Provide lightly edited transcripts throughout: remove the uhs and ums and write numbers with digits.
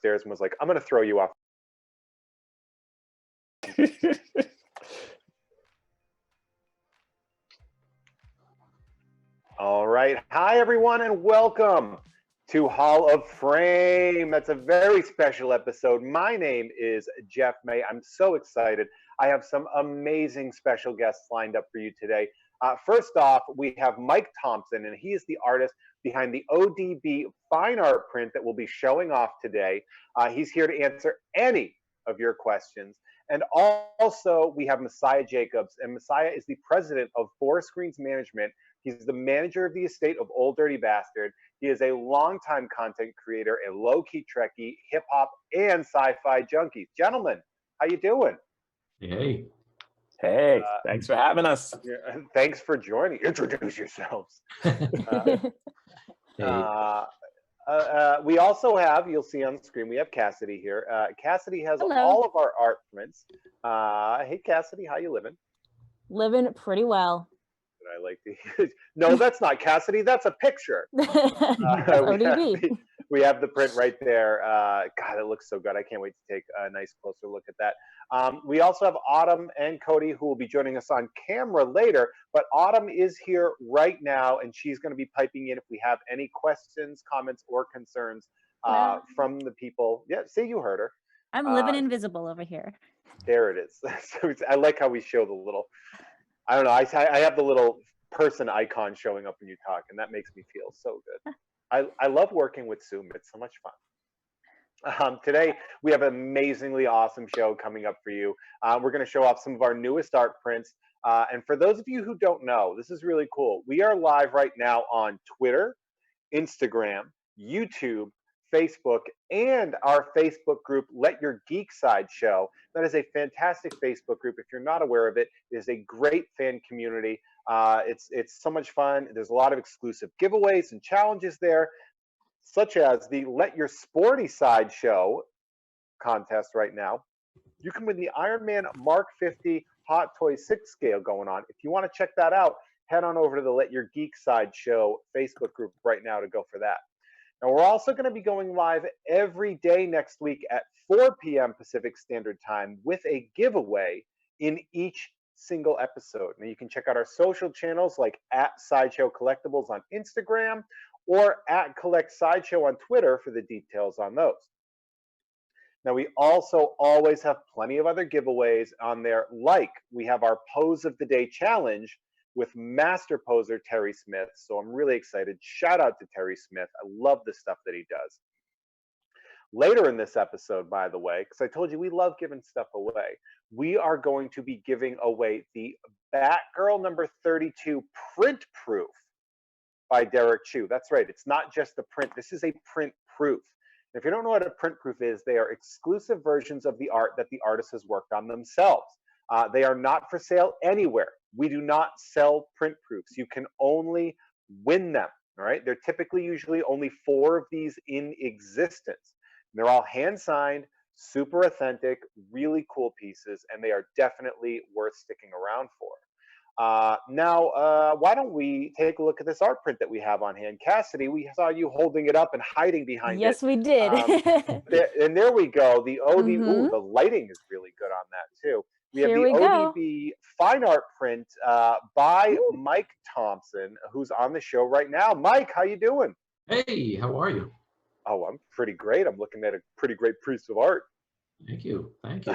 upstairs and was like, I'm going to throw you off. All right. Hi, everyone, and welcome to Hall of Frame. That's a very special episode. My name is Jeff May. I'm so excited. I have some amazing special guests lined up for you today. First off, we have Mike Thompson, and he is the artist behind the ODB fine art print that we'll be showing off today. He's here to answer any of your questions. And also, we have Messiah Jacobs, and Messiah is the president of Four Screens Management. He's the manager of the estate of Old Dirty Bastard. He is a longtime content creator, a low-key Trekkie, hip-hop, and sci-fi junkie. Gentlemen, how you doing? Hey. Hey, thanks for having us. Thanks for joining. Introduce yourselves. We also have, you'll see on the screen, we have Cassidy here. Cassidy has all of our art prints. Hey, Cassidy, how you living? Living pretty well. I like to. No, that's not Cassidy. That's a picture. ODB. We have the print right there. God, it looks so good. I can't wait to take a nice closer look at that. We also have Autumn and Cody, who will be joining us on camera later. But Autumn is here right now, and she's going to be piping in if we have any questions, comments, or concerns from the people. Yeah, see, you heard her. I'm living invisible over here. There it is. So I like how we show the little. I don't know. I have the little person icon showing up when you talk, and that makes me feel so good. I love working with Zoom. It's so much fun. Today, we have an amazingly awesome show coming up for you. We're going to show off some of our newest art prints. And for those of you who don't know, this is really cool. We are live right now on Twitter, Instagram, YouTube, Facebook, and our Facebook group, Let Your Geek Side Show. That is a fantastic Facebook group. If you're not aware of it, it is a great fan community. It's so much fun. There's a lot of exclusive giveaways and challenges there, such as the Let Your Sporty Side Show contest right now. You can win the Iron Man Mark 50 Hot Toy 6 scale going on. If you want to check that out, head on over to the Let Your Geek Side Show Facebook group right now to go for that. Now, we're also going to be going live every day next week at 4 p.m. Pacific Standard Time with a giveaway in each single episode. Now, you can check out our social channels like @Sideshow Collectibles on Instagram or @CollectSideshow on Twitter for the details on those. Now, we also always have plenty of other giveaways on there, like we have our Pose of the Day Challenge with master poser Terry Smith. So I'm really excited. Shout out to Terry Smith. I love the stuff that he does. Later in this episode, by the way, because I told you we love giving stuff away, we are going to be giving away the Batgirl number 32 print proof by Derek Chu. That's right. It's not just the print. This is a print proof. If you don't know what a print proof is, they are exclusive versions of the art that the artist has worked on themselves. They are not for sale anywhere. We do not sell print proofs. You can only win them, all right? They're typically usually only 4 of these in existence. They're all hand-signed, super authentic, really cool pieces, and they are definitely worth sticking around for. Now, why don't we take a look at this art print that we have on hand? Cassidy, we saw you holding it up and hiding behind it. Yes, we did. And there we go. The ODB, ooh, the lighting is really good on that, too. We have the ODB fine art print by Mike Thompson, who's on the show right now. Mike, how you doing? Hey, how are you? Oh, I'm pretty great. I'm looking at a pretty great piece of art. Thank you. Thank you.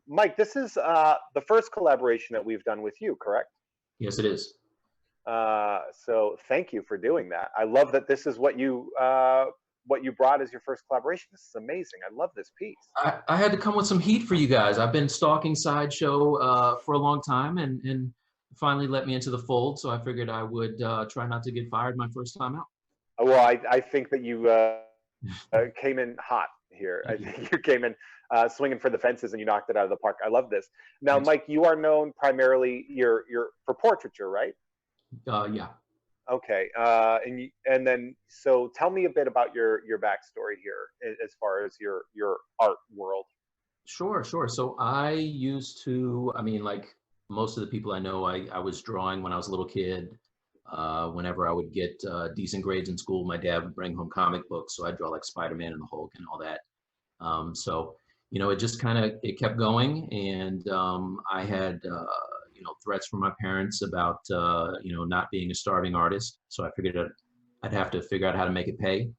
Mike, this is the first collaboration that we've done with you, correct? Yes, it is. So thank you for doing that. I love that this is what you brought as your first collaboration. This is amazing. I love this piece. I had to come with some heat for you guys. I've been stalking Sideshow for a long time and finally let me into the fold. So I figured I would try not to get fired my first time out. Well, I think that you came in hot here. I think you came in swinging for the fences and you knocked it out of the park. I love this. Now, Thanks. Mike, you are known primarily you're for portraiture, right? Yeah. Okay. And then so tell me a bit about your backstory here as far as your art world. Sure. So I used to, I mean, like most of the people I know, I was drawing when I was a little kid. Whenever I would get decent grades in school, my dad would bring home comic books, so I'd draw like Spider-Man and the Hulk and all that. So, you know, it just kind of, it kept going. And I had, you know, threats from my parents about, you know, not being a starving artist. So I figured I'd have to figure out how to make it pay.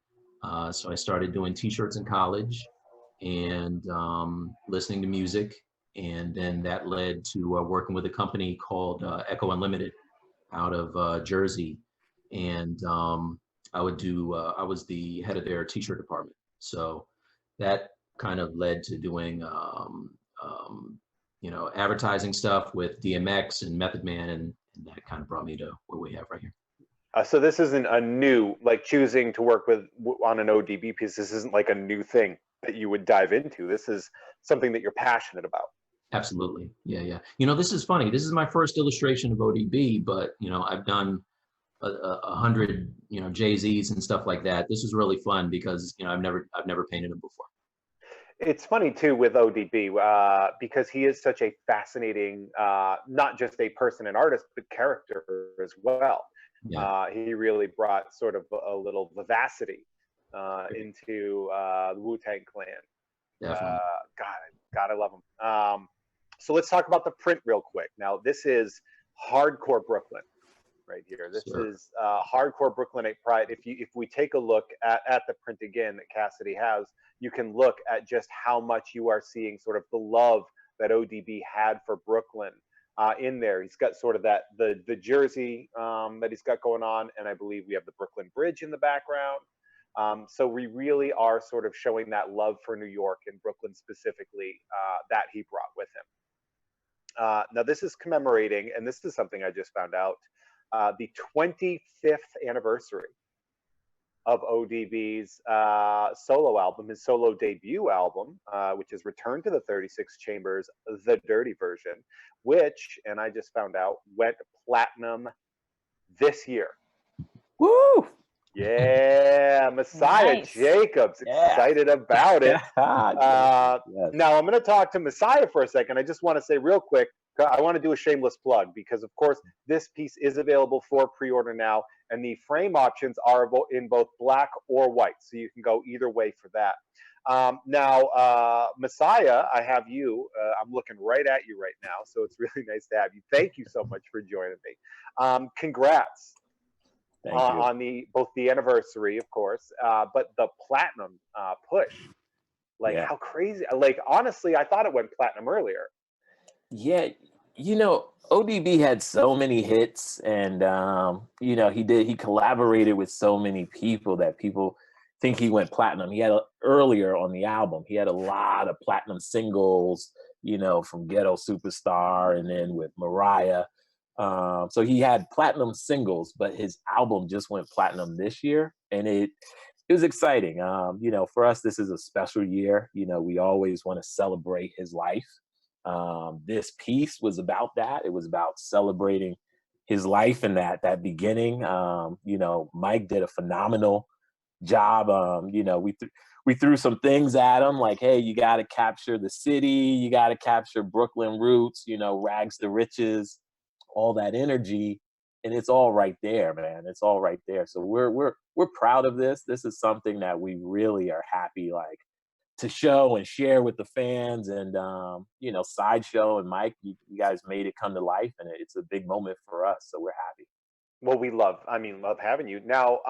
So I started doing t-shirts in college and listening to music. And then that led to working with a company called Echo Unlimited out of Jersey. And I was the head of their t-shirt department. So that kind of led to doing, you know, advertising stuff with DMX and Method Man, and that kind of brought me to where we have right here. So this isn't a new, like choosing to work with on an ODB piece. This isn't like a new thing that you would dive into. This is something that you're passionate about. Absolutely, yeah. You know, this is funny. This is my first illustration of ODB, but you know, I've done 100, you know, Jay-Z's and stuff like that. This was really fun because you know, I've never painted him before. It's funny too with ODB because he is such a fascinating, not just a person and artist, but character as well. Yeah. He really brought sort of a little vivacity into the Wu-Tang Clan. Definitely. God, I love him. So let's talk about the print real quick. Now, this is hardcore Brooklyn right here. This is hardcore Brooklynite pride. If we take a look at the print again that Cassidy has, you can look at just how much you are seeing sort of the love that ODB had for Brooklyn in there. He's got sort of the jersey that he's got going on, and I believe we have the Brooklyn Bridge in the background. So we really are sort of showing that love for New York and Brooklyn specifically that he brought with him. Now this is commemorating, and this is something I just found out, the 25th anniversary of ODB's solo album, his solo debut album, which is Return to the 36 Chambers, the Dirty Version, which, and I just found out, went platinum this year. Woo! Yeah, Messiah Nice. Jacobs, excited about it. Yes. Now I'm going to talk to Messiah for a second. I just want to say real quick, I want to do a shameless plug because, of course, this piece is available for pre-order now, and the frame options are in both black or white, so you can go either way for that. Now, Messiah, I have you. I'm looking right at you right now, so it's really nice to have you. Thank you so much for joining me. Congrats. Thank you. On both the anniversary, of course, but the platinum push. Like, how crazy! Like, honestly, I thought it went platinum earlier. Yeah, you know, ODB had so many hits, and you know, he collaborated with so many people that people think he went platinum. He had earlier on the album, he had a lot of platinum singles, you know, from Ghetto Superstar and then with Mariah. So he had platinum singles, but his album just went platinum this year, and it was exciting. You know, for us, this is a special year. You know, we always want to celebrate his life. This piece was about that. It was about celebrating his life and that beginning. You know, Mike did a phenomenal job. You know, we threw some things at him like, hey, you got to capture the city, you got to capture Brooklyn roots, you know, rags to riches, all that energy, and it's all right there, man. It's all right there. So we're proud of this. This is something that we really are happy like to show and share with the fans. And you know, Sideshow and Mike, you guys made it come to life, and it's a big moment for us. So we're happy. Well, we love having you. Now,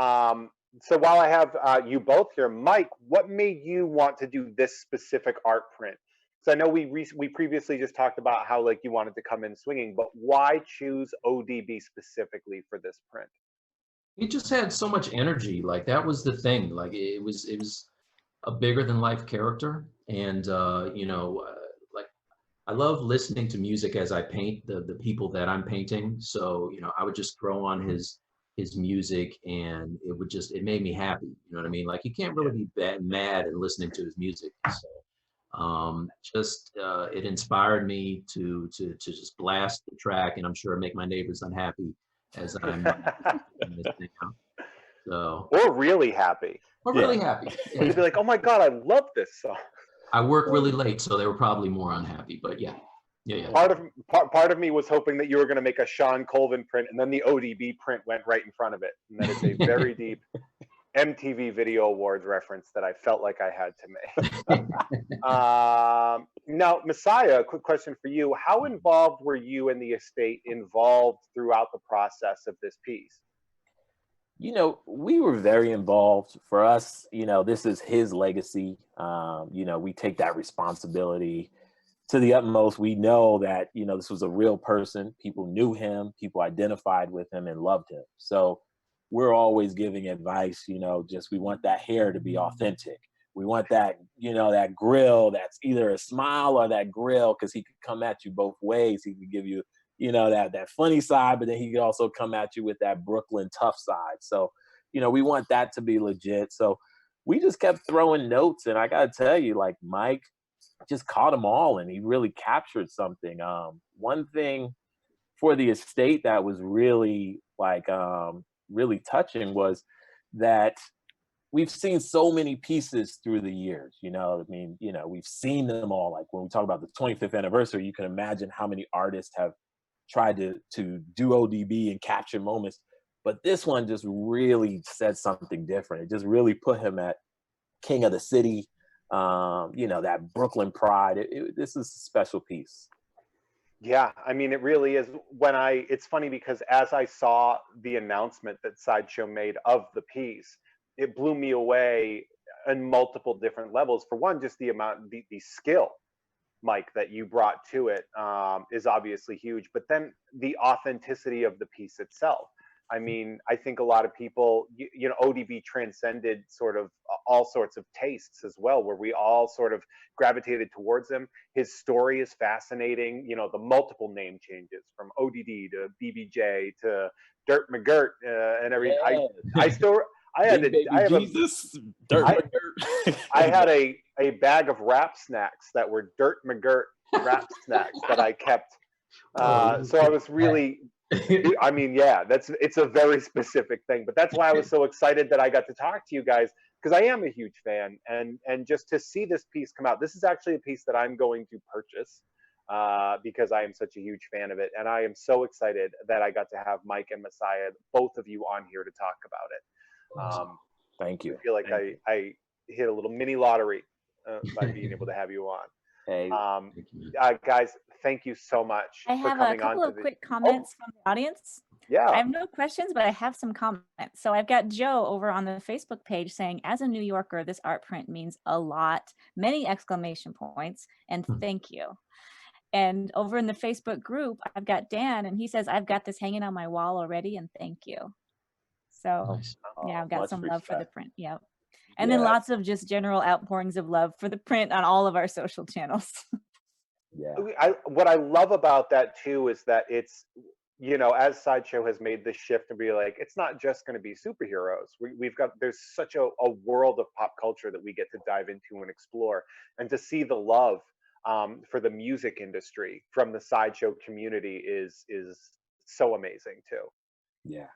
so while I have you both here, Mike, what made you want to do this specific art print? So I know we previously just talked about how like you wanted to come in swinging, but why choose ODB specifically for this print? It just had so much energy. Like that was the thing. Like it was a bigger than life character, and you know, like I love listening to music as I paint the people that I'm painting. So you know, I would just throw on his music, and it made me happy. You know what I mean? Like you can't really be mad and listening to his music. So it inspired me to just blast the track, and I'm sure make my neighbors unhappy as I'm putting this thing out. So or really happy. Or really happy. Yeah. You'd be like, oh my God, I love this song. I work really late, so they were probably more unhappy, but yeah. Yeah. Part of me was hoping that you were going to make a Sean Colvin print, and then the ODB print went right in front of it, and that is a very deep MTV Video Awards reference that I felt like I had to make. Now, Messiah, a quick question for you. How involved were you and the estate involved throughout the process of this piece? You know, we were very involved. For us, you know, this is his legacy. You know, we take that responsibility to the utmost. We know that, you know, this was a real person. People knew him, people identified with him and loved him. So we're always giving advice, you know, just we want that hair to be authentic. We want that, you know, that grill that's either a smile or that grill, because he could come at you both ways. He could give you, you know, that funny side, but then he could also come at you with that Brooklyn tough side. So, you know, we want that to be legit. So we just kept throwing notes, and I gotta tell you, like, Mike just caught them all, and he really captured something. One thing for the estate that was really like really touching was that we've seen so many pieces through the years. You know, I mean, you know, we've seen them all. Like when we talk about the 25th anniversary, you can imagine how many artists have tried to do ODB and capture moments. But this one just really said something different. It just really put him at king of the city. You know, that Brooklyn pride. This is a special piece. Yeah, I mean, it really is. It's funny because as I saw the announcement that Sideshow made of the piece, it blew me away on multiple different levels. For one, just the amount, the skill, Mike, that you brought to it is obviously huge, but then the authenticity of the piece itself. I mean, I think a lot of people, you know, ODB transcended sort of all sorts of tastes as well, where we all sort of gravitated towards him. His story is fascinating. You know, the multiple name changes from ODD to BBJ to Dirt McGirt and everything. Yeah. I had a bag of wrap snacks that were Dirt McGirt wrap snacks that I kept. So I was really, I mean, yeah, it's a very specific thing, but that's why I was so excited that I got to talk to you guys, because I am a huge fan, and just to see this piece come out. This is actually a piece that I'm going to purchase because I am such a huge fan of it, and I am so excited that I got to have Mike and Messiah, both of you, on here to talk about it. Thank you. I feel like I hit a little mini lottery by being able to have you on. Hey, guys, thank you so much. I have a couple of quick comments from the audience. Yeah. I have no questions, but I have some comments. So I've got Joe over on the Facebook page saying, as a New Yorker, this art print means a lot, many exclamation points, and thank you. And over in the Facebook group, I've got Dan, and he says, I've got this hanging on my wall already, and thank you. So nice. yeah, I've got some love for the print. Yep. And Yeah. then lots of just general outpourings of love for the print on all of our social channels. Yeah. What I love about that too is that it's, you know, as Sideshow has made this shift to be like, it's not just going to be superheroes. There's such a world of pop culture that we get to dive into and explore, and to see the love for the music industry from the Sideshow community is so amazing too. Yeah.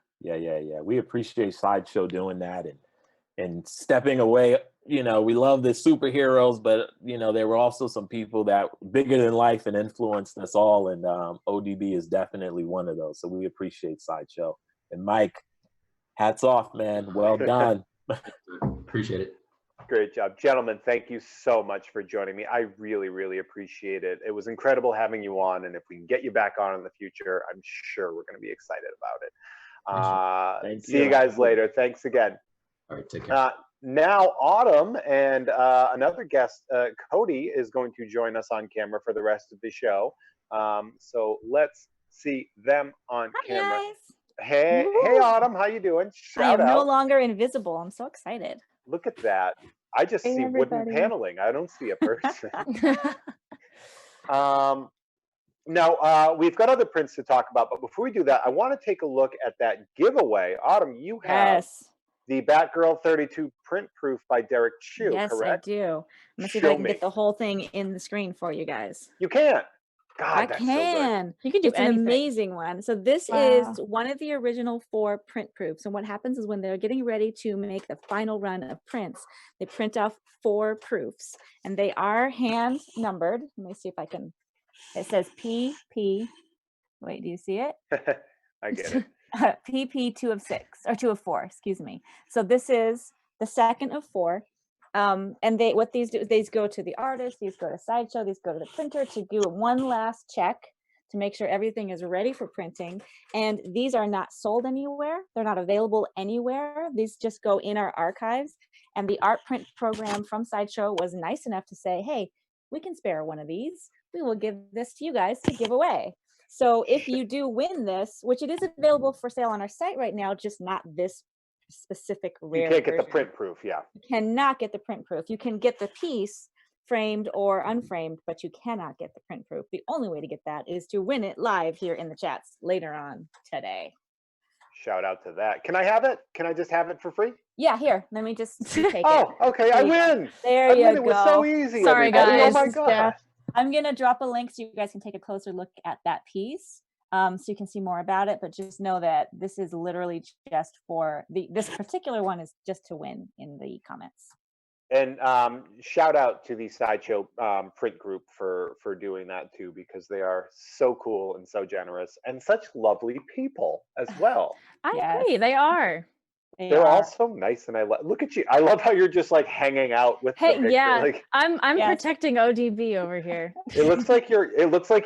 We appreciate Sideshow doing that and stepping away. You know, we love the superheroes, but you know, there were also some people that bigger than life and influenced us all, and ODB is definitely one of those. So we appreciate Sideshow. And Mike, hats off, man. Well done. Appreciate it. Great job. Gentlemen, thank you so much for joining me. I really, really appreciate it. It was incredible having you on, and if we can get you back on in the future, I'm sure we're going to be excited about it. See you guys later. Thanks again. All right, take care. Now, Autumn and another guest, Cody, is going to join us on camera for the rest of the show. So let's see them on camera. Guys. Hey, Autumn, how you doing? I am no longer invisible. I'm so excited. Look at that. I just see wooden paneling. I don't see a person. Now, we've got other prints to talk about, but before we do that, I want to take a look at that giveaway. Autumn, you have the Batgirl 32 print proof by Derek Chu, yes, correct? I do. Let me see if I can get the whole thing in the screen for you guys. You can. God, I that's can. So good. You can do anything. An amazing one. So this is one of the original 4 print proofs. And what happens is when they're getting ready to make the final run of prints, they print off 4 proofs, and they are hand numbered. Let me see if I can It says PP. Wait, do you see it? I get it. PP 2 of 6 or 2 of 4, excuse me. So this is the second of 4. And what these do is these go to the artist, these go to Sideshow, these go to the printer to do one last check to make sure everything is ready for printing. And these are not sold anywhere. They're not available anywhere. These just go in our archives. And the art print program from Sideshow was nice enough to say, hey, we can spare one of these. We will give this to you guys to give away. So if you do win this, which it is available for sale on our site right now, just not this specific rare You can't get the version. print proof, yeah. You cannot get the print proof. You can get the piece framed or unframed, but you cannot get the print proof. The only way to get that is to win it live here in the chats later on today. Shout out to that. Can I have it? Can I just have it for free? Yeah, here. Let me just take it. Oh, okay. I win. There I you win. go. It was so easy. Sorry, everybody. guys. Oh my god. Yeah. I'm gonna drop a link so you guys can take a closer look at that piece, so you can see more about it. But just know that this is literally just for this particular one is just to win in the comments. And shout out to the Sideshow print group for doing that too, because they are so cool and so generous and such lovely people as well. I Yes. agree. They are. They're all so nice, and look at you. I love how you're just like hanging out with. Hey, the picture. yeah. Like, I'm Yes. protecting ODB over here. it looks like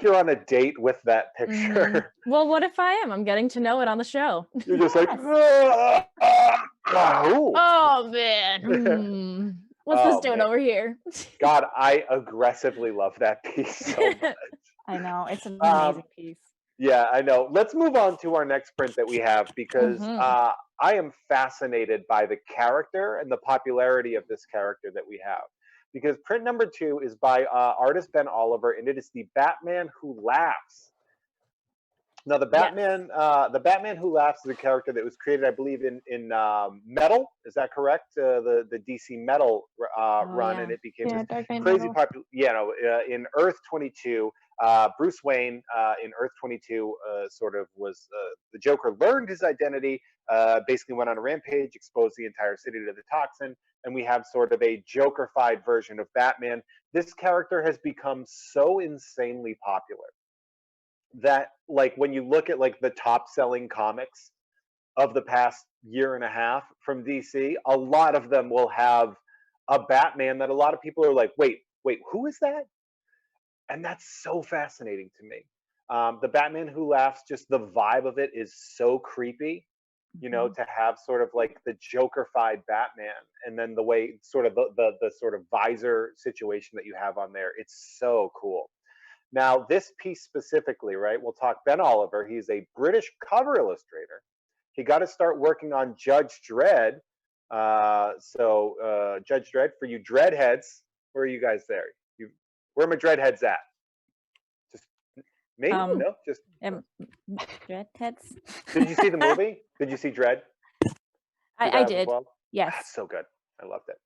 you're on a date with that picture. Well, what if I am? I'm getting to know it on the show. You're just like, Yes. Oh man. What's Oh, this doing man. over here? God, I aggressively love that piece so much. I know it's an Um, amazing piece. Yeah, I know. Let's move on to our next print that we have because I am fascinated by the character and the popularity of this character that we have. Because print number 2 is by artist Ben Oliver, and it is the Batman Who Laughs. Now, the Batman Who Laughs is a character that was created, I believe, in Metal. Is that correct? The DC Metal run, yeah. and it became Yeah, this Dark Knight crazy Metal. popular. In Earth 22, Bruce Wayne in Earth 22 sort of was the Joker learned his identity, basically went on a rampage, exposed the entire city to the toxin, and we have sort of a Joker-fied version of Batman. This character has become so insanely popular that, like, when you look at like the top selling comics of the past year and a half from DC, a lot of them will have a Batman that a lot of people are like, wait, who is that? And that's so fascinating to me. The Batman Who Laughs, just the vibe of it is so creepy, you know, to have sort of like the Joker-fied Batman, and then the way sort of the sort of visor situation that you have on there, it's so cool. Now, this piece specifically, right, we'll talk Ben Oliver. He's a British cover illustrator. He got to start working on Judge Dredd. Judge Dredd, for you Dreadheads, where are you guys there? Where are my Dreadheads at? Just maybe, no? Just Dreadheads. Did you see the movie? Did you see Dredd? I did. 2012? Yes. That's so good. I loved it.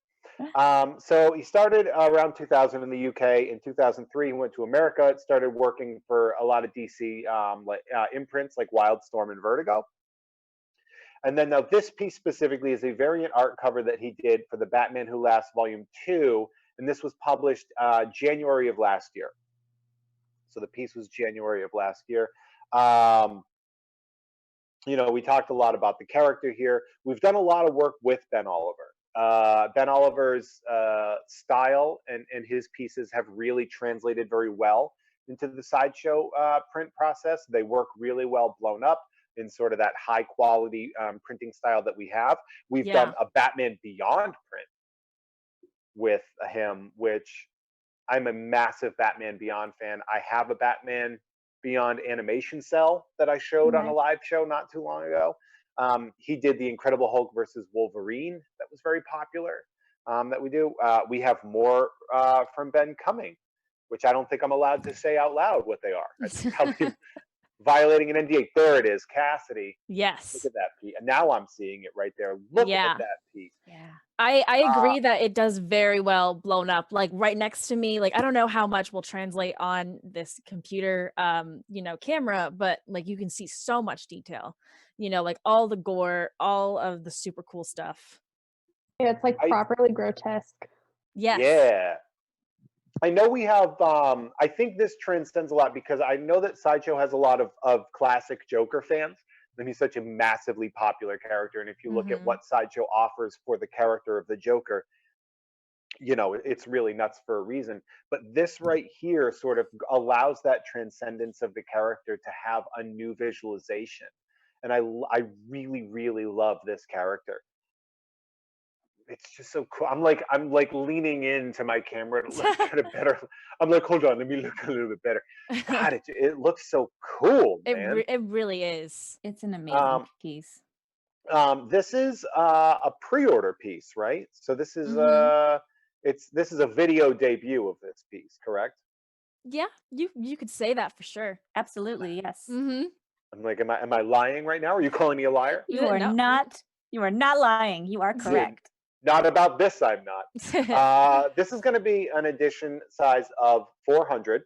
So he started around 2000 in the UK. In 2003, he went to America. Started working for a lot of DC imprints like Wildstorm and Vertigo. And then now this piece specifically is a variant art cover that he did for the Batman Who Laughs Volume 2. And this was published January of last year. So the piece was January of last year. You know, we talked a lot about the character here. We've done a lot of work with Ben Oliver. Ben Oliver's style and his pieces have really translated very well into the Sideshow print process. They work really well blown up in sort of that high quality printing style that we have. We've done a Batman Beyond print with him, which I'm a massive Batman Beyond fan. I have a Batman Beyond animation cell that I showed on a live show not too long ago. He did the Incredible Hulk versus Wolverine. That was very popular that we do. We have more from Ben coming, which I don't think I'm allowed to say out loud what they are. That's probably violating an NDA. There it is, Cassidy. Yes. Look at that piece. And now I'm seeing it right there. Look at that piece. Yeah. I agree that it does very well blown up. Like right next to me, like I don't know how much will translate on this computer you know, camera, but like you can see so much detail. You know, like all the gore, all of the super cool stuff. Yeah, it's like properly grotesque. Yes. Yeah. I know we have, I think this transcends a lot because I know that Sideshow has a lot of classic Joker fans. And he's such a massively popular character. And if you look at Mhm. what Sideshow offers for the character of the Joker, you know, it's really nuts for a reason. But this right here sort of allows that transcendence of the character to have a new visualization. And I really, really love this character. It's just so cool. I'm like leaning into my camera to look at it better. I'm like, hold on, let me look a little bit better. God, it looks so cool, man. It really is. It's an amazing Um, piece. this is a pre-order piece, right? So Mhm. this is a video debut of this piece, correct? Yeah, you could say that for sure. Absolutely, yes. Mhm. I'm like, am I lying right now? Are you calling me a liar? You are No. not. You are not lying. You are correct. Not about this, I'm not. This is going to be an edition size of 400,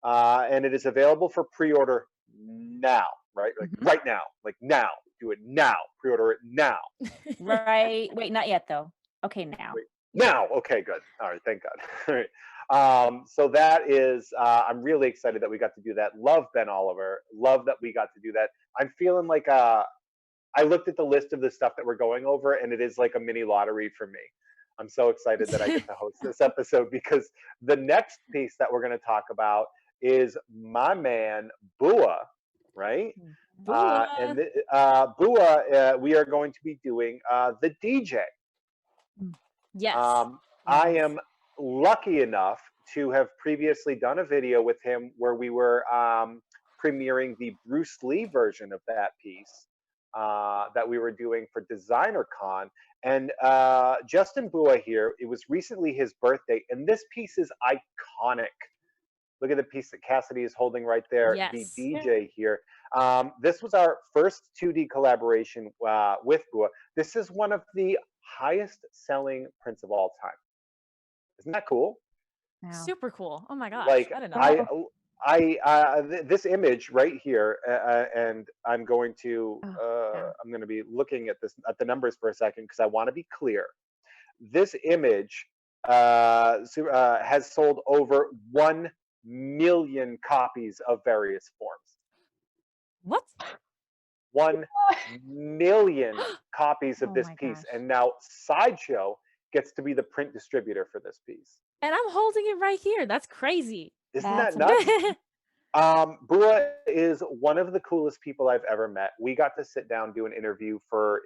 and it is available for pre-order now, right? Like Mhm. right now, like now. Do it now. Pre-order it now. Right. Wait, not yet though. Okay, now. Wait, now. Okay, good. All right, thank God. All right. So that is, I'm really excited that we got to do that. Love Ben Oliver. Love that we got to do that. I'm feeling like I looked at the list of the stuff that we're going over, and it is like a mini lottery for me. I'm so excited that I get to host this episode because the next piece that we're going to talk about is my man Bua, right? Bua. Bua, we are going to be doing the DJ. Yes. I Yes. am lucky enough to have previously done a video with him where we were premiering the Bruce Lee version of that piece that we were doing for Designer Con. And Justin Bua here, it was recently his birthday, and this piece is iconic. Look at the piece that Cassidy is holding right there, the Yes. DJ here. This was our first 2D collaboration with Bua. This is one of the highest selling prints of all time. Isn't that cool? Wow. Super cool. Oh my gosh. Like I didn't know. this image right here, and I'm going to yeah. I'm going to be looking at the numbers for a second because I want to be clear. This image has sold over 1 million copies of various forms. What? 1 million copies of Oh this my piece, gosh. and now Sideshow gets to be the print distributor for this piece. And I'm holding it right here. That's crazy. Isn't That's that nuts? amazing. Bua is one of the coolest people I've ever met. We got to sit down, do an interview for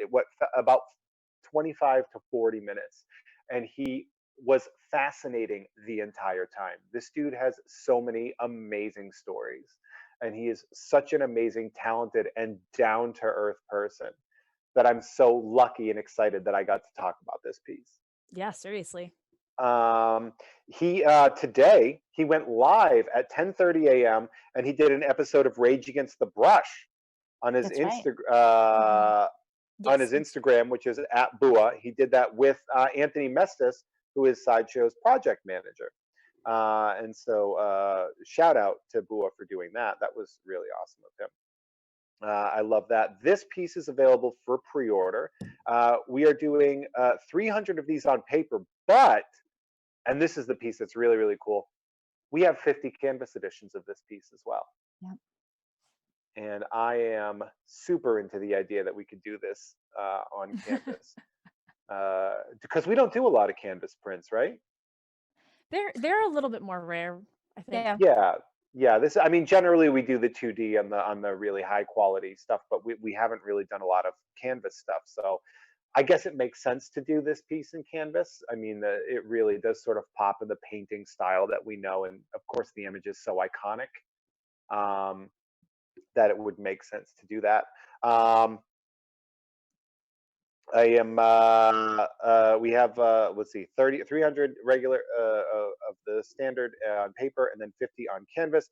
about 25 to 40 minutes, and he was fascinating the entire time. This dude has so many amazing stories, and he is such an amazing, talented, and down to earth person that I'm so lucky and excited that I got to talk about this piece. Yeah, seriously. He today he went live at 10:30 a.m. and he did an episode of Rage Against the Brush on his That's right. on his Yes. Instagram, which is at Bua. He did that with Anthony Mestis, who is Sideshow's project manager. And so shout out to Bua for doing that. That was really awesome of him. I love that. This piece is available for pre-order. We are doing 300 of these on paper, but and this is the piece that's really, really cool. We have 50 canvas editions of this piece as well. Yep. And I am super into the idea that we could do this on canvas because we don't do a lot of canvas prints, right? They're a little bit more rare, I think. Yeah. Yeah. This, I mean, generally we do the 2D on the really high quality stuff, but we haven't really done a lot of canvas stuff. So I guess it makes sense to do this piece in canvas. I mean, it really does sort of pop in the painting style that we know, and of course the image is so iconic that it would make sense to do that. I am. We have let's see, 300 regular of the standard on paper, and then 50 on canvas.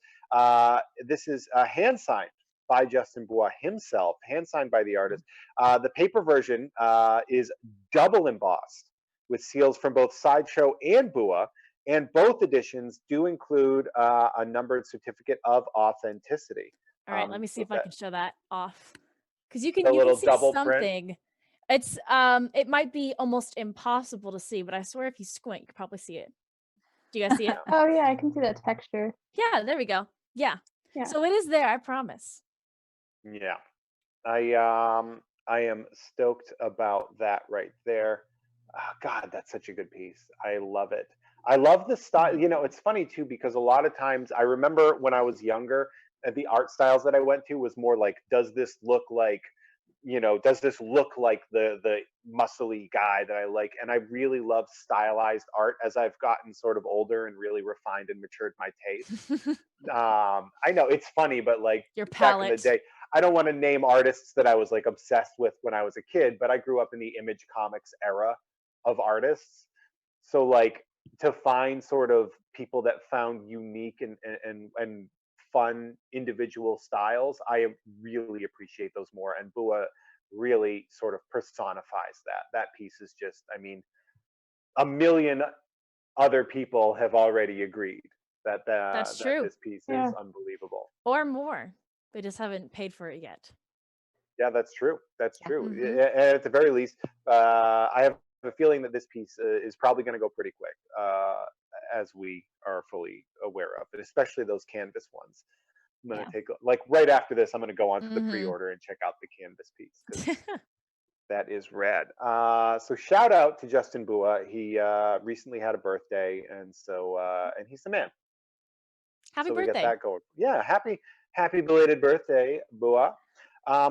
This is hand signed by Justin Bua himself, hand signed by the artist. The paper version is double embossed with seals from both Sideshow and Bua, and both editions do include a numbered certificate of authenticity. All right, let me see So if I that can show that off. Because you the can little see double print. something. It's it might be almost impossible to see, but I swear if you squint, you can probably see it. Do you guys see it? Oh yeah, I can see that texture. Yeah, there we go. Yeah. Yeah. So it is there, I promise. Yeah. I am stoked about that right there. Ah, God, that's such a good piece. I love it. I love the style. You know, it's funny too because a lot of times I remember when I was younger, the art styles that I went to was more like, does this look like, does this look like the muscly guy that I like? And I really love stylized art as I've gotten sort of older and really refined and matured my taste. I know it's funny, but like Your back in the palette. day, I don't want to name artists that I was like obsessed with when I was a kid, but I grew up in the Image Comics era of artists. So like to find sort of people that found unique and fun individual styles, I really appreciate those more. And Bua really sort of personifies that. That piece is just, I mean, a million other people have already agreed that That's true. this piece Yeah. is unbelievable. Or more. They just haven't paid for it yet. Yeah, that's true. That's Yeah. true. Mhm. At the very least, I have a feeling that this piece is probably going to go pretty quick, as we are fully aware of, and especially those canvas ones. I'm going to take like right after this. I'm going to go onto the Mhm. pre-order and check out the canvas piece 'cause that is rad. So shout out to Justin Bua. He recently had a birthday, and so and he's the man. Happy So we got birthday. that going. Yeah, happy belated birthday, Bua.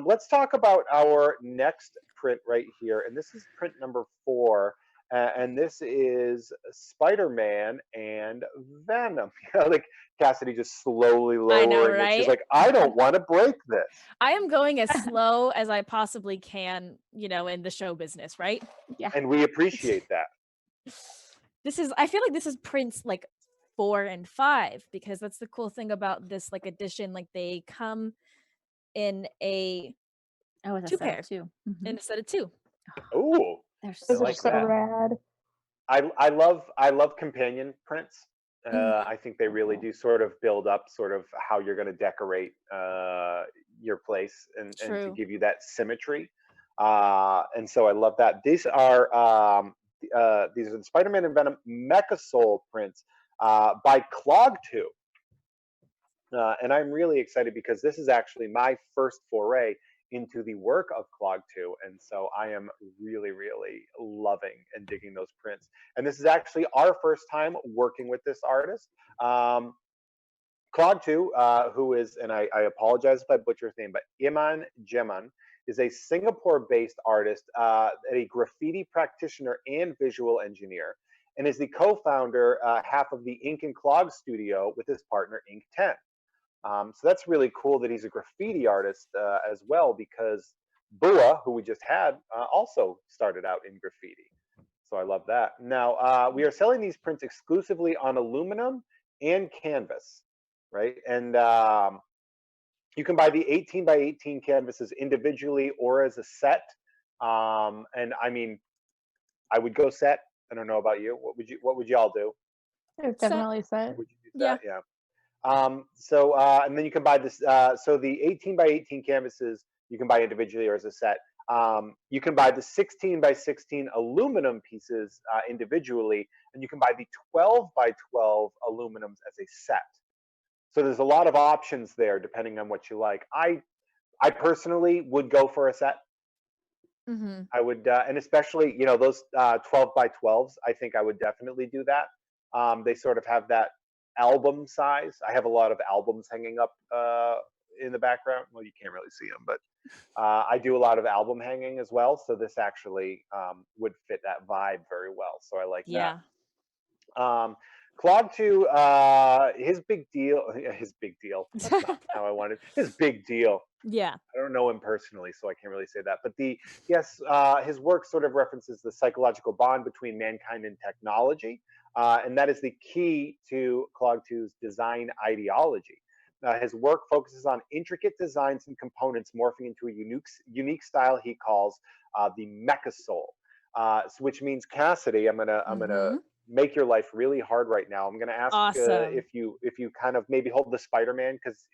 Let's talk about our next print right here, and this is print number 4, and this is Spider-Man and Venom. Like Cassidy just slowly I know, lowering it. She's right? like, I don't want to break this. I am going as slow as I possibly can, in the show business, right? Yeah. And we appreciate that. I feel like this is Prince like 4 and 5, because that's the cool thing about this like edition. Like they come in a Oh, it's a two set of pair 2. Mhm. in a set of 2. Ooh, They're I Those so are like so that. rad. I love companion prints. Mhm. I think they really do sort of build up sort of how you're going to decorate your place and to True. give you that symmetry. And so I love that. These are the Spider-Man and Venom Mecha Soul prints by Clog Two. And I'm really excited because this is actually my first foray into the work of Clog 2. And so I am really, really loving and digging those prints. And this is actually our first time working with this artist. Clog 2, who is, and I apologize if I butcher his name, but Iman Jeman, is a Singapore-based artist, a graffiti practitioner and visual engineer, and is the co-founder, half of the Ink and Clog studio with his partner Ink 10. So that's really cool that he's a graffiti artist as well, because Bua, who we just had, also started out in graffiti. So I love that. Now, we are selling these prints exclusively on aluminum and canvas, right? And you can buy the 18 by 18 canvases individually or as a set. And I mean, I would go set. I don't know about you. What would y'all do? They're Set. definitely set. Would you do Yeah. that? Yeah. And then you can buy this. So the 18 by 18 canvases you can buy individually or as a set. You can buy the 16 by 16 aluminum pieces individually, and you can buy the 12 by 12 aluminums as a set. So there's a lot of options there depending on what you like. I personally would go for a set. Mhm. I would, and especially those 12 by 12s. I think I would definitely do that. They sort of have that album size. I have a lot of albums hanging up in the background. Well, you can't really see them, but I do a lot of album hanging as well. So this actually would fit that vibe very well. So I like Yeah. that. Clog 2, his big deal. His big deal. That's not how I wanted. His big deal. Yeah. I don't know him personally, so I can't really say that. But his work sort of references the psychological bond between mankind and technology, and that is the key to Clog 2's design ideology. His work focuses on intricate designs and components morphing into a unique style he calls the mecha soul, which means Cassidy. I'm gonna Mhm. make your life really hard right now. I'm gonna ask Awesome. if you kind of maybe hold the Spider-Man because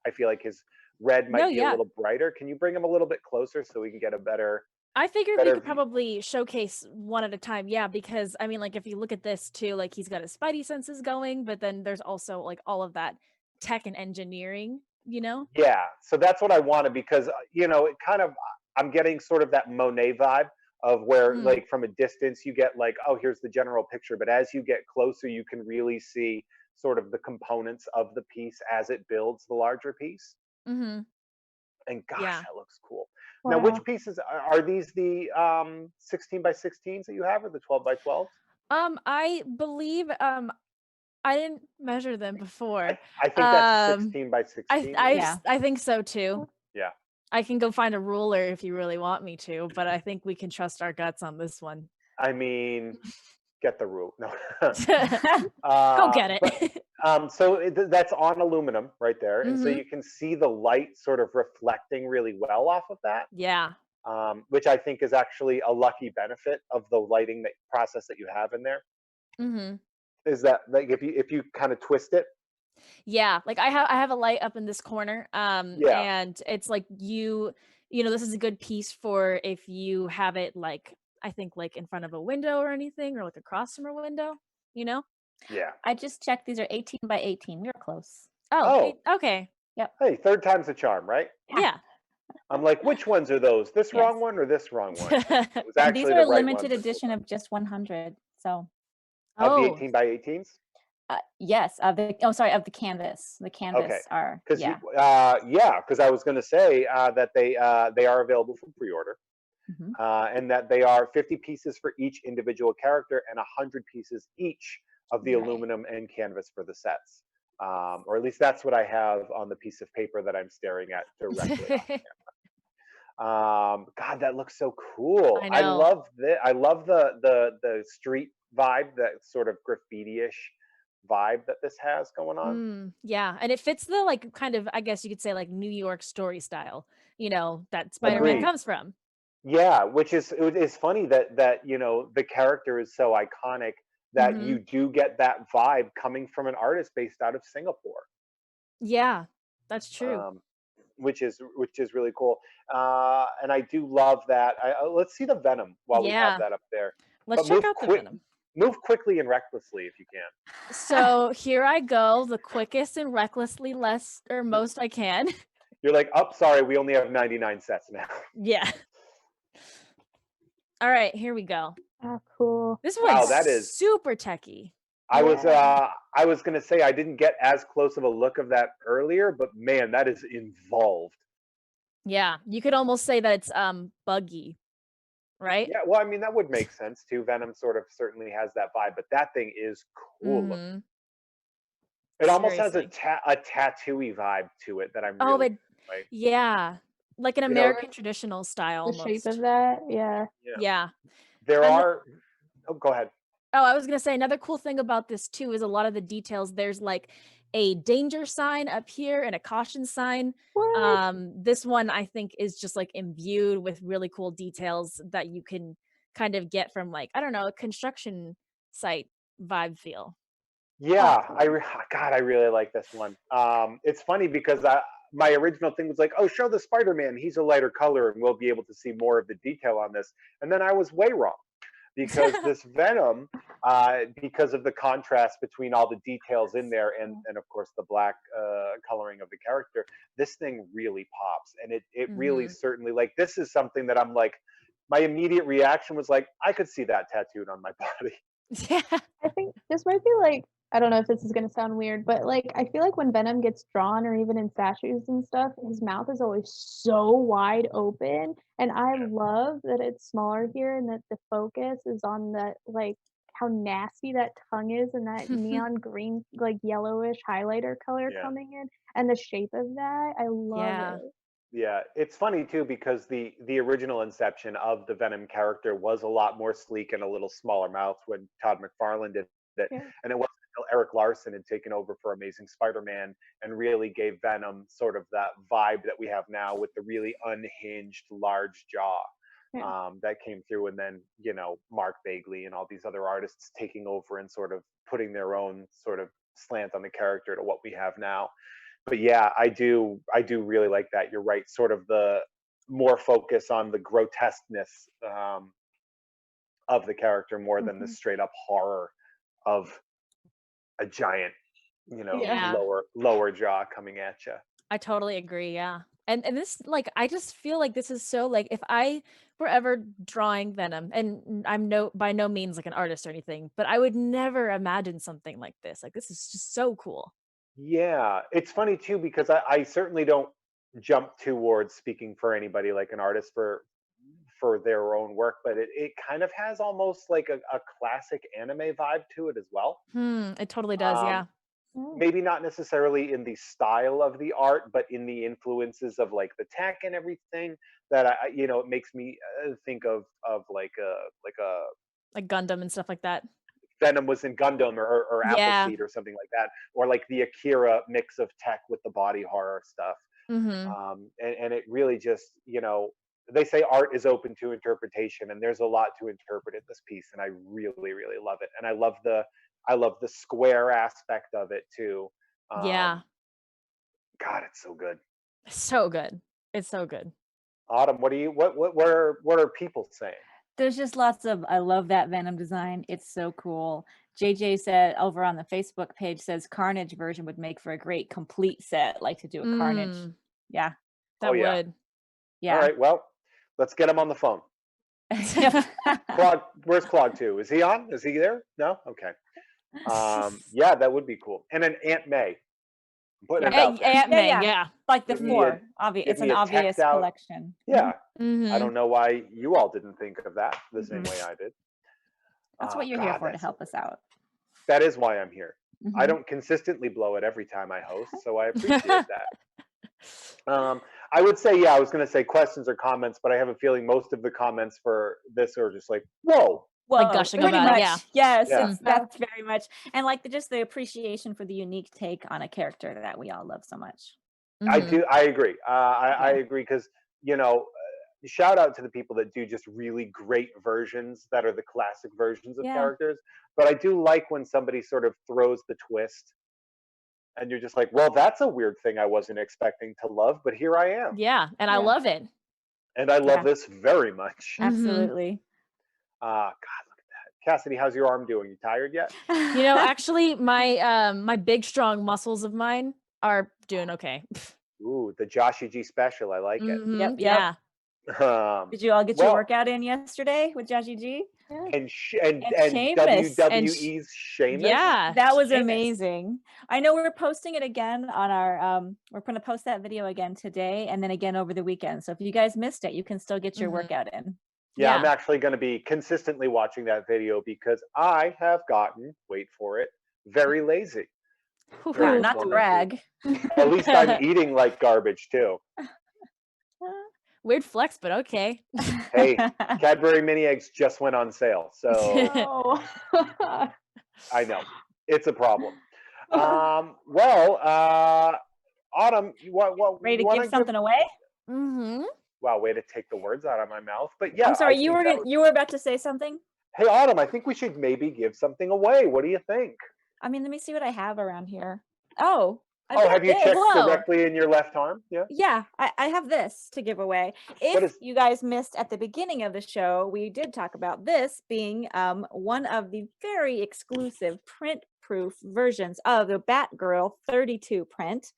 I feel like his red might No, be a yeah. little brighter. Can you bring him a little bit closer so we can get a better I figured we better could probably showcase one at a time. Yeah, because I mean, like if you look at this too, like he's got his spidey senses going, but then there's also like all of that tech and engineering, you know? Yeah, so that's what I wanted because it kind of I'm getting sort of that Monet vibe of where Mm, like from a distance you get like, oh, here's the general picture, but as you get closer you can really see sort of the components of the piece as it builds the larger piece. mm-hmm. And gosh, Yeah. that looks cool. Now, which Wow. pieces are these the 16 by 16s that you have or the 12 by 12s? I believe I didn't measure them before. I think that's a Um 16 by 16 that you Yeah. I think so too. yeah. I can go find a ruler if you really want me to, but I think we can trust our guts on this one. I mean, get the rule. No. Go get But it. so that's on aluminum right there, and so Hmm. you can see the light sort of reflecting really well off of that, Yeah. which I think is actually a lucky benefit of the lighting that process that you have in there. Hmm. Is that like if you kind of twist it, Yeah, like I have a light up in this corner, yeah, and it's like you know, this is a good piece for if you have it like I think like in front of a window or anything, or like across from a window, you know? yeah. I just checked. These are 18 by 18. We were close. Oh, Oh, okay. Yep. hey, third time's a charm, right? Yeah. Yeah. I'm like, which ones are those? This Yes. wrong one or this wrong one? It was And these actually are the a right one limited this whole edition time. of just 100. So Of the Oh, 18 by 18s? yes, of the canvas. The Okay. canvas are Because yeah. because I was going to say that they are available for pre-order, Mhm. and that they are 50 pieces for each individual character and 100 pieces each of the Right. aluminum and canvas for the sets. Or at least that's what I have on the piece of paper that I'm staring at directly on. God, that looks so cool. I I know. love I love the street vibe, that sort of graffiti-ish vibe that this has going on. Yeah, and it fits the like kind of I guess you could say like New York story style, you know, that Spider-Man Right. Agreed. comes from. Yeah, which is it's funny that the character is so iconic that Hmm. you do get that vibe coming from an artist based out of Singapore, Yeah, that's true. um, which is really cool. And I do love that. Let's see the Venom while we have Yeah. that up there, Let's but check out the Venom. move quickly and recklessly if you can. So here I go, the quickest and recklessly less or most I can. You're like, oh, sorry, we only have 99 sets now. Yeah. All right, here we go. Oh, cool. This Wow, one's that is. super techy. Yeah. I was gonna say I didn't get as close of a look of that earlier, but man, that is involved. Yeah, you could almost say that it's buggy, right? Yeah, well, I mean that would make sense too. Venom sort of certainly has that vibe, but that thing is cool looking. Mhm. It almost has Seriously. a tattooy vibe to it that I'm Oh, really but like. yeah, like an You know, American traditional style The shape of almost. that, yeah. yeah. Yeah. There And are. Oh, go ahead. oh, I was gonna say another cool thing about this too is a lot of the details. There's like a danger sign up here and a caution sign. What? This one I think is just like imbued with really cool details that you can kind of get from like, I don't know, a construction site vibe feel. Yeah, Awesome. God, I really like this one. It's funny because my original thing was like, oh, show the Spider-Man. He's a lighter color, and we'll be able to see more of the detail on this. And then I was way wrong because this Venom, because of the contrast between all the details in there and of course the black coloring of the character, this thing really pops, and it really Hmm. certainly like this is something that I'm like, my immediate reaction was like, I could see that tattooed on my body. Yeah. I think this might be like I don't know if this is gonna sound weird, but like I feel like when Venom gets drawn or even in statues and stuff, his mouth is always so wide open. And I love that it's smaller here and that the focus is on that like how nasty that tongue is and that neon green, like yellowish highlighter color Yeah. coming in and the shape of that. I love Yeah. it. Yeah, it's funny too because the original inception of the Venom character was a lot more sleek and a little smaller mouth when Todd McFarlane did it, Yeah. and it wasn't until Eric Larson had taken over for Amazing Spider-Man and really gave Venom sort of that vibe that we have now with the really unhinged large jaw, Yeah. that came through, and then Mark Bagley and all these other artists taking over and sort of putting their own sort of slant on the character to what we have now. But yeah, I do really like that. You're right. Sort of more focus on the grotesqueness of the character more than the straight up horror of a giant, Yeah. lower jaw coming at you. I totally agree. Yeah. And this, like, I just feel like this is so, like, if I were ever drawing Venom, and I'm by no means like an artist or anything, but I would never imagine something like this. Like, this is just so cool. Yeah, it's funny too because I certainly don't jump towards speaking for anybody like an artist for their own work, but it kind of has almost like a classic anime vibe to it as well. It totally does. Yeah. Maybe not necessarily in the style of the art, but in the influences of like the tech and everything that it makes me think of like Gundam and stuff like that. Venom was in Gundam or Yeah. Appleseed or something like that, or like the Akira mix of tech with the body horror stuff. Mm-hmm. And it really just, they say art is open to interpretation, and there's a lot to interpret in this piece, and I really, really love it. And I love the square aspect of it too. Yeah. God, it's so good. So good. It's so good. Autumn, what are people saying? There's just lots of, I love that Venom design. It's so cool. JJ said over on the Facebook page, says Carnage version would make for a great complete set, like to do a Carnage. Yeah. That would. Yeah. All right, well, let's get him on the phone. Where's Clog Two? Is he on? Is he there? No? Okay. Yeah, that would be cool. And an Aunt May. Aunt May, yeah. Like the four. It's an obvious collection. Yeah. Mm-hmm. I don't know why you all didn't think of that the same way I did. That's what you're here for, to help us out. That is why I'm here. I don't consistently blow it every time I host, so I appreciate that. I would say, I was going to say questions or comments, but I have a feeling most of the comments for this are just like, whoa. Like gushing about it, yeah. Yes, that's very much. And like just the appreciation for the unique take on a character that we all love so much. I do. I agree. I agree because, shout out to the people that do just really great versions that are the classic versions of characters. But I do like when somebody sort of throws the twist and you're just like, well, that's a weird thing I wasn't expecting to love, but here I am. Yeah, and I love it. And I love this very much. Absolutely. God, look at that. Cassidy, how's your arm doing? You tired yet? Actually, my big, strong muscles of mine are doing okay. Ooh, the Joshy G special. I like it. Yep. Yeah. Did you all get your workout in yesterday with Joshy G? And WWE's Sheamus? Yeah. That was amazing. I know we're posting it again on our, we're going to post that video again today and then again over the weekend. So if you guys missed it, you can still get your workout in. Yeah, I'm actually going to be consistently watching that video because I have gotten, wait for it, very lazy. Not to brag. At least I'm eating like garbage too. Weird flex, but okay. Hey, Cadbury mini eggs just went on sale, so I know it's a problem. Autumn, ready to give something away? Wow, way to take the words out of my mouth. But yeah, I'm sorry, you were about to say something? Hey, Autumn, I think we should maybe give something away. What do you think? I mean, let me see what I have around here. Oh, have you checked directly in your left arm? Yeah. Yeah, I have this to give away. If you guys missed at the beginning of the show, we did talk about this being one of the very exclusive print-proof versions of the Batgirl 32 print.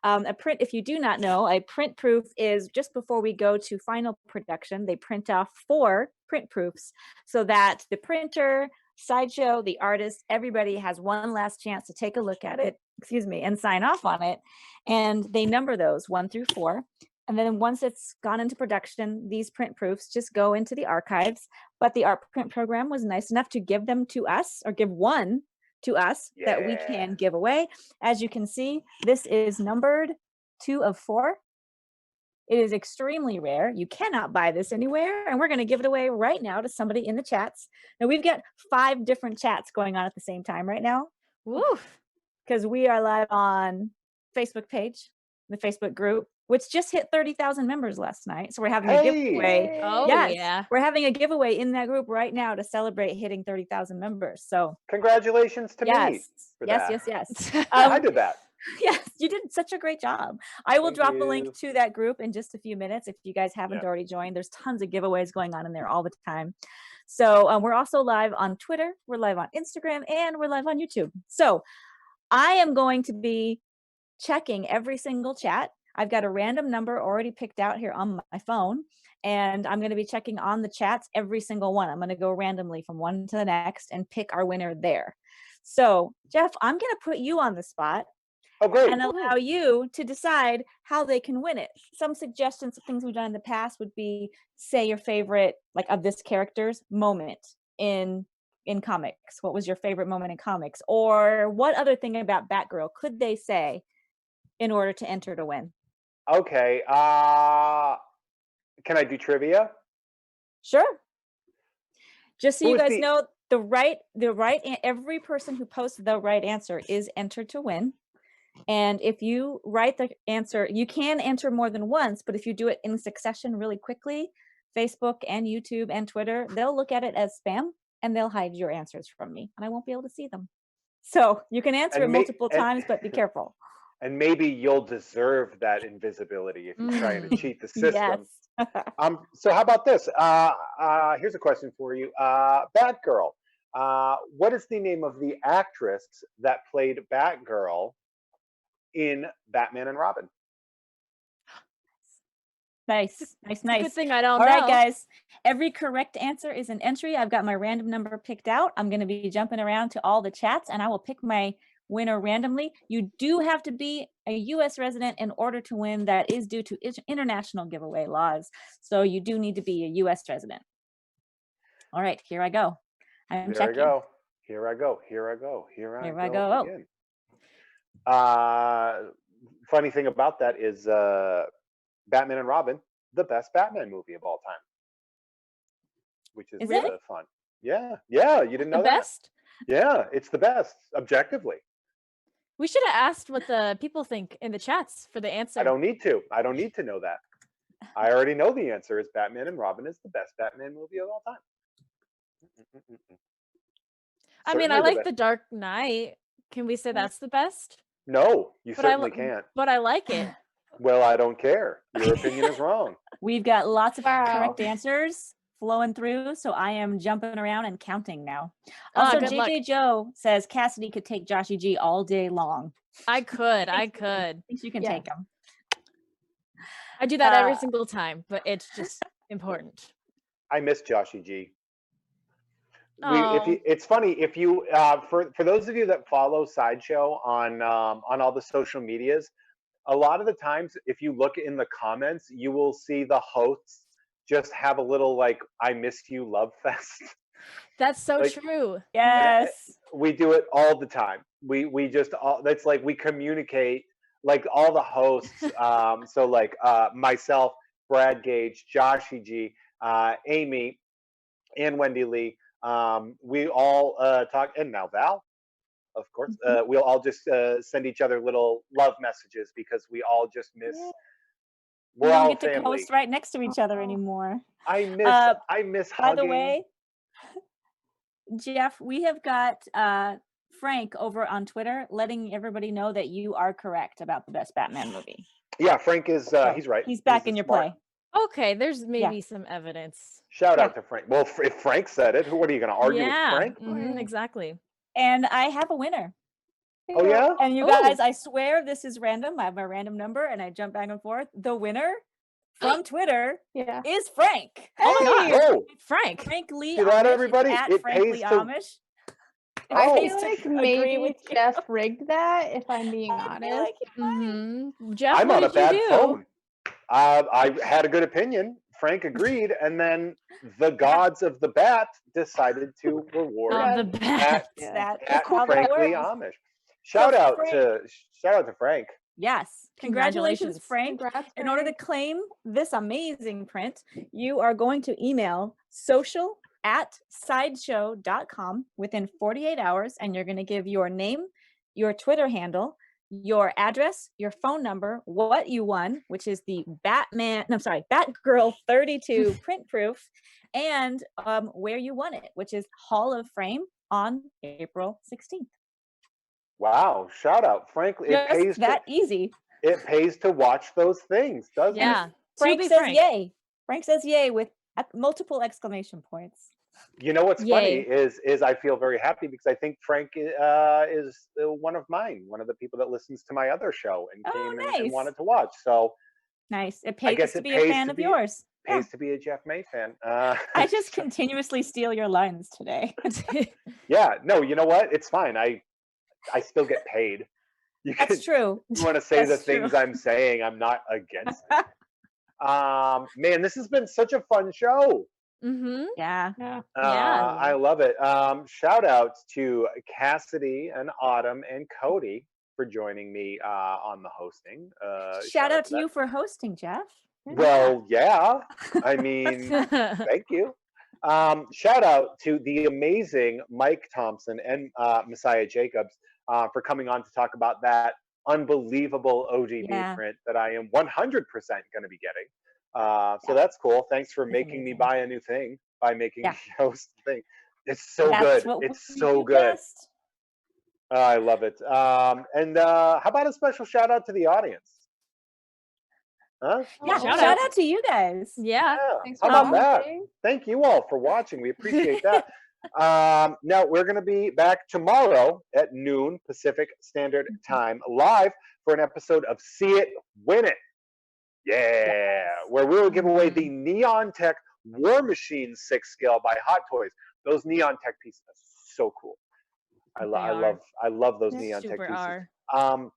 A print, if you do not know, a print proof is just before we go to final production, they print off 4 print proofs so that the printer, Sideshow, the artist, everybody has one last chance to take a look at it, and sign off on it. And they number those 1 through 4. And then once it's gone into production, these print proofs just go into the archives. But the art print program was nice enough to give them to us, or give one to us that we can give away. As you can see, this is numbered 2 of 4. It is extremely rare. You cannot buy this anywhere, and we're going to give it away right now to somebody in the chats. Now we've got 5 different chats going on at the same time right now. Woo! Because we are live on Facebook page, the Facebook group, which just hit 30,000 members last night. So we're having a giveaway. Oh, yeah. We're having a giveaway in that group right now to celebrate hitting 30,000 members. So congratulations to me. For that. Yes. I did that. Yes, you did such a great job. I will Thank drop a you. link to that group in just a few minutes if you guys haven't Yeah. already joined. There's tons of giveaways going on in there all the time. So we're also live on Twitter, we're live on Instagram, and we're live on YouTube. So I am going to be checking every single chat. I've got a random number already picked out here on my phone, and I'm going to be checking on the chats every single one. I'm going to go randomly from one to the next and pick our winner there. So Jeff, I'm going to put you on the spot Oh, great. and allow you to decide how they can win it. Some suggestions of things we've done in the past would be, say, your favorite, like, of this character's moment in comics. What was your favorite moment in comics? Or what other thing about Batgirl could they say in order to enter to win? Okay. Can I do trivia? Sure. Just so you Who's guys the- know, every person who posts the right answer is entered to win. And if you write the answer, you can enter more than once, but if you do it in succession really quickly, Facebook and YouTube and Twitter, they'll look at it as spam and they'll hide your answers from me and I won't be able to see them. So you can answer it multiple times, but be careful. And maybe you'll deserve that invisibility if you're trying to cheat the system. Yes. So how about this? Here's a question for you. Batgirl. What is the name of the actress that played Batgirl in Batman and Robin? Nice. Good thing I don't All know. right, guys. Every correct answer is an entry. I've got my random number picked out. I'm going to be jumping around to all the chats, and I will pick my winner randomly. You do have to be a U.S. resident in order to win. That is due to international giveaway laws. So you do need to be a U.S. resident. All right, here I go. I'm checking. Here I go. Again. Funny thing about that is Batman and Robin, the best Batman movie of all time, which is it? fun. Yeah, you didn't know The that? best? Yeah, it's the best, objectively. We should have asked what the people think in the chats for the answer. I don't need to know that. I already know the answer is Batman and Robin is the best Batman movie of all time. I mean, I like The Dark Knight. Can we say that's the best? No, you certainly can't. But I like it. Well, I don't care. Your opinion is wrong. We've got lots of correct answers flowing through, so I am jumping around and counting now. Also, JJ Joe says Cassidy could take Joshy G all day long. I could. Thinks you can take him. I do that every single time, but it's just important. I miss Joshy G. It's funny if you for those of you that follow Sideshow on all the social medias, a lot of the times if you look in the comments, you will see the hosts just have a little like "I missed you" love fest. That's so true. Yes, we do it all the time. We just that's like we communicate like all the hosts. So like myself, Brad Gage, Joshy G, Amy, and Wendy Lee. We all talk, and now Val, of course. We'll all just send each other little love messages because we all just miss. We don't get to coast right next to each other anymore. I miss by hugging. the way, Jeff, we have got Frank over on Twitter letting everybody know that you are correct about the best Batman movie. Yeah, Frank is he's right. He's back in your play. Okay, there's maybe some evidence. Shout out to Frank. Well, if Frank said it, what are you going to argue with Frank? Exactly. And I have a winner. Oh, yeah? And you guys, I swear this is random. I have my random number and I jump back and forth. The winner from Twitter is Frank. Oh my God. Oh. Frank. Frank Lee See that, Amish. everybody? At It Frank pays Lee to- Amish. I feel like maybe Jeff rigged that, if I'm being I feel honest. like Jeff, I'm what on a did bad you do? phone. I had a good opinion. Frank agreed, and then the gods of the bat decided to reward The bat. at Frank Lee Amish. Shout out to Frank. Yes. Congratulations, Frank. Congrats, In order to claim this amazing print, you are going to email social@sideshow.com within 48 hours, and you're going to give your name, your Twitter handle, your address, your phone number, what you won, which is the Batgirl 32 print proof, and where you won it, which is Hall of Fame on April 16th. Wow, shout out. Frankly, it pays Just that easy. it pays to watch those things, doesn't it? Yeah. Frank be says frank. yay. Frank says yay with multiple exclamation points. You know what's funny Yay. is I feel very happy because I think Frank is one of mine, one of the people that listens to my other show and Oh, came and nice. wanted to watch. So Nice. It I pays guess to it be a pays fan to of be yours. Yeah. pays to be a Jeff May fan. I just continuously steal your lines today. Yeah, no, you know what? It's fine. I still get paid. You can, That's true. you want to say the That's true. things I'm saying, I'm not against it. Man, this has been such a fun show. Mm-hmm. Yeah. Yeah. Yeah. I love it. Shout outs to Cassidy and Autumn and Cody for joining me on the hosting. Shout out to that. you for hosting, Jeff. Well, yeah. I mean, thank you. Shout out to the amazing Mike Thompson and Messiah Jacobs for coming on to talk about that unbelievable ODB Yeah. print that I am 100% going to be getting. So Yeah. that's cool. Thanks for It's making me amazing. buy a new thing by making Yeah. me host the thing. It's so That's good. what It's we so do good. best. I love it. And how about a special shout out to the audience? Huh? Yeah. Shout Shout out. out to you guys. Yeah. Yeah. Thanks How for about that? watching. Thank you all for watching. We appreciate that. Now we're going to be back tomorrow at noon Pacific Standard Time live for an episode of See It, Win It. Yeah, where we will give away the Neon Tech War Machine 6 scale by Hot Toys. Those Neon Tech pieces are so cool. I love those Neon Tech Super pieces. are.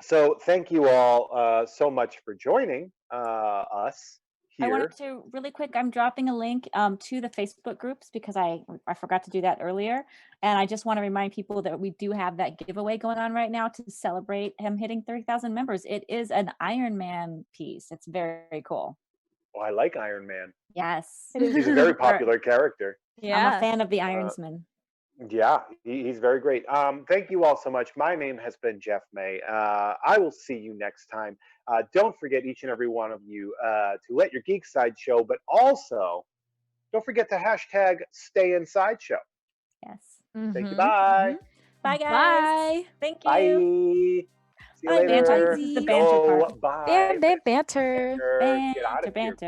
So thank you all so much for joining us I here. wanted to really quick. I'm dropping a link to the Facebook groups because I forgot to do that earlier, and I just want to remind people that we do have that giveaway going on right now to celebrate him hitting 30,000 members. It is an Iron Man piece. It's very cool. Oh, I like Iron Man. Yes, He's a very popular character. I'm a Yeah. fan of the Ironsman. Yeah, he's very great. Thank you all so much. My name has been Jeff May. I will see you next time. Don't forget, each and every one of you, to let your geek side show, but also don't forget to hashtag stay inside show. Yes. Thank you. Mhm. Bye. Bye, guys. Bye. Thank Bye. you. See you Bye, later. banter. This is the banter Oh, part. bye. Banter. Get out of here. Banter.